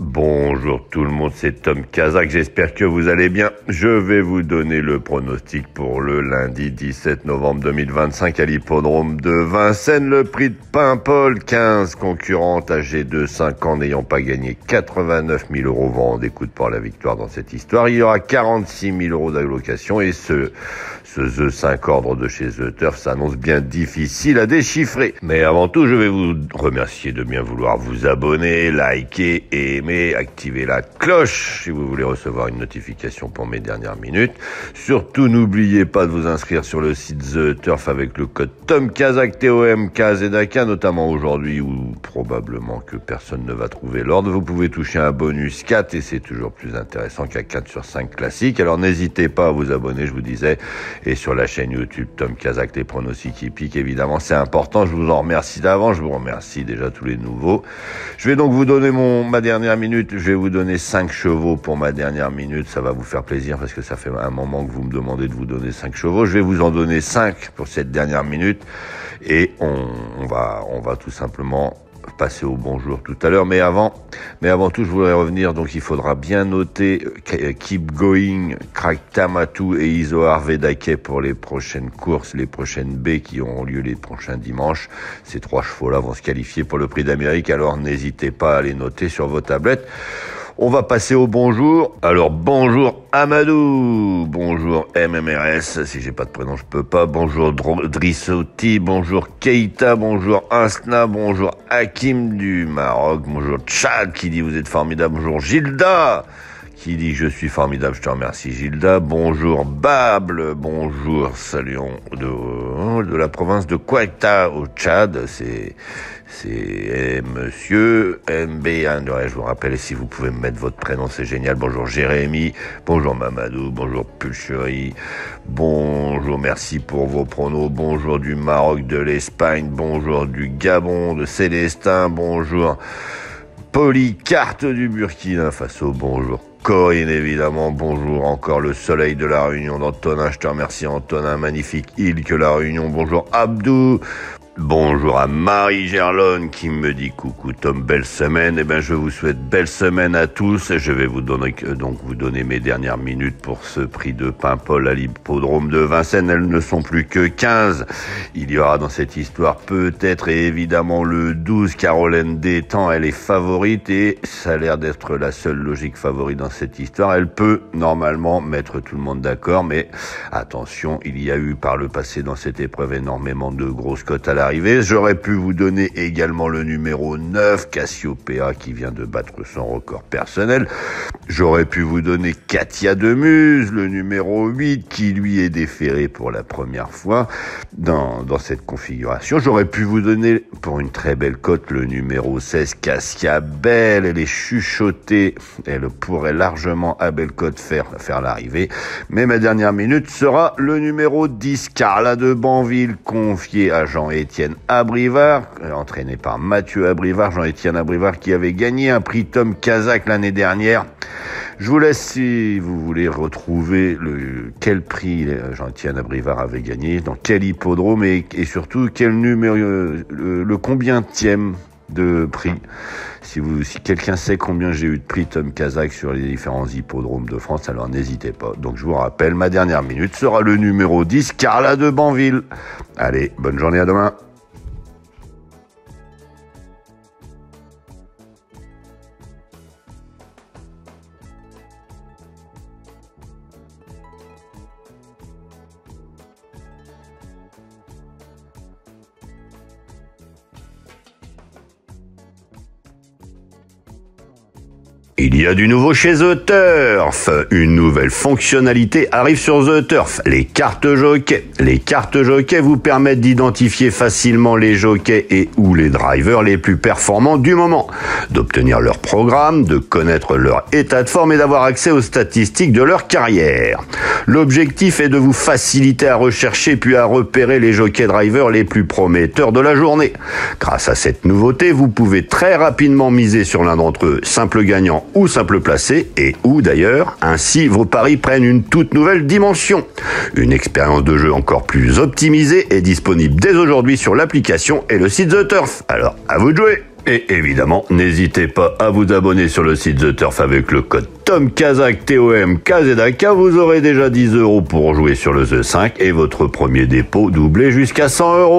Bonjour tout le monde, c'est Tom Kazak, j'espère que vous allez bien. Je vais vous donner le pronostic pour le lundi 17 novembre 2025 à l'hippodrome de Vincennes. Le prix de Paimpol, 15 concurrentes âgées de 5 ans n'ayant pas gagné 89 000 euros vont en découdre pour la victoire dans cette histoire. Il y aura 46 000 euros d'allocation et ce The 5 ordre de chez The Turf s'annonce bien difficile à déchiffrer. Mais avant tout, je vais vous remercier de bien vouloir vous abonner, liker et aimer, activer la cloche si vous voulez recevoir une notification pour mes dernières minutes. Surtout, n'oubliez pas de vous inscrire sur le site The Turf avec le code TOMKAZAK, TOMKZAK, notamment aujourd'hui où probablement que personne ne va trouver l'ordre. Vous pouvez toucher un bonus 4 et c'est toujours plus intéressant qu'un 4 sur 5 classique. Alors n'hésitez pas à vous abonner, je vous disais, et sur la chaîne YouTube Tom Kazak, les pronostics hippiques, évidemment, c'est important. Je vous en remercie d'avance. Je vous remercie déjà tous les nouveaux. Je vais donc vous donner ma dernière minute. Je vais vous donner 5 chevaux pour ma dernière minute. Ça va vous faire plaisir parce que ça fait un moment que vous me demandez de vous donner 5 chevaux. Je vais vous en donner 5 pour cette dernière minute et on va tout simplement passer au bonjour tout à l'heure, mais avant tout, je voudrais revenir, donc il faudra bien noter Keep Going, Crack Tamatu et Isoar Vedake pour les prochaines courses, les prochaines baies qui auront lieu les prochains dimanches. Ces 3 chevaux-là vont se qualifier pour le Prix d'Amérique, alors n'hésitez pas à les noter sur vos tablettes. On va passer au bonjour. Alors, bonjour Amadou, bonjour MMRS, si j'ai pas de prénom, je peux pas. Bonjour Drissoti, bonjour Keita, bonjour Insna, bonjour Hakim du Maroc, bonjour Tchad qui dit vous êtes formidable, bonjour Gilda qui dit je suis formidable, je te remercie Gilda, bonjour Bable, bonjour Salion de la province de Kouata au Tchad, c'est Monsieur MB1, je vous rappelle, si vous pouvez me mettre votre prénom, c'est génial. Bonjour Jérémy, bonjour Mamadou, bonjour Pulcherie, bonjour, merci pour vos pronos, bonjour du Maroc, de l'Espagne, bonjour du Gabon, de Célestin, bonjour Polycarte du Burkina Faso, bonjour Corinne évidemment, bonjour encore le soleil de la Réunion d'Antonin, je te remercie Antonin, magnifique île que la Réunion, bonjour Abdou, bonjour à Marie Gerlone qui me dit coucou Tom, belle semaine. Eh ben je vous souhaite belle semaine à tous. Je vais vous donner mes dernières minutes pour ce prix de Paimpol à l'hippodrome de Vincennes. Elles ne sont plus que 15. Il y aura dans cette histoire peut-être et évidemment le 12 Caroline Détang. Elle est favorite et ça a l'air d'être la seule logique favorite dans cette histoire. Elle peut normalement mettre tout le monde d'accord, mais attention, il y a eu par le passé dans cette épreuve énormément de grosses cotes à l'arrivée. J'aurais pu vous donner également le numéro 9, Cassiopeia, qui vient de battre son record personnel. J'aurais pu vous donner Katia Demuse, le numéro 8, qui lui est déféré pour la première fois dans cette configuration. J'aurais pu vous donner, pour une très belle cote, le numéro 16, Cassia Belle. Elle est chuchotée. Elle pourrait largement à belle cote faire l'arrivée. Mais ma dernière minute sera le numéro 10, Carla de Banville, confiée à Jean-Étienne Abrivard, entraîné par Mathieu Abrivard, Jean-Étienne Abrivard qui avait gagné un prix Tom Kazak l'année dernière. Je vous laisse si vous voulez retrouver quel prix Jean-Étienne Abrivard avait gagné, dans quel hippodrome et surtout quel numéro, le combienième de prix. Si quelqu'un sait combien j'ai eu de prix Tom Kazak sur les différents hippodromes de France, alors n'hésitez pas. Donc je vous rappelle, ma dernière minute sera le numéro 10, Carla de Banville. Allez, bonne journée, à demain. Il y a du nouveau chez The Turf. Une nouvelle fonctionnalité arrive sur The Turf, les cartes jockeys. Les cartes jockeys vous permettent d'identifier facilement les jockeys et ou les drivers les plus performants du moment, d'obtenir leur programme, de connaître leur état de forme et d'avoir accès aux statistiques de leur carrière. L'objectif est de vous faciliter à rechercher puis à repérer les jockeys drivers les plus prometteurs de la journée. Grâce à cette nouveauté, vous pouvez très rapidement miser sur l'un d'entre eux, simple gagnant ou simple placé, et où d'ailleurs, ainsi vos paris prennent une toute nouvelle dimension. Une expérience de jeu encore plus optimisée est disponible dès aujourd'hui sur l'application et le site The Turf. Alors, à vous de jouer! Et évidemment, n'hésitez pas à vous abonner sur le site The Turf avec le code TOMKAZAK, TOMKZAK, vous aurez déjà 10 € pour jouer sur le The 5 et votre premier dépôt doublé jusqu'à 100 €.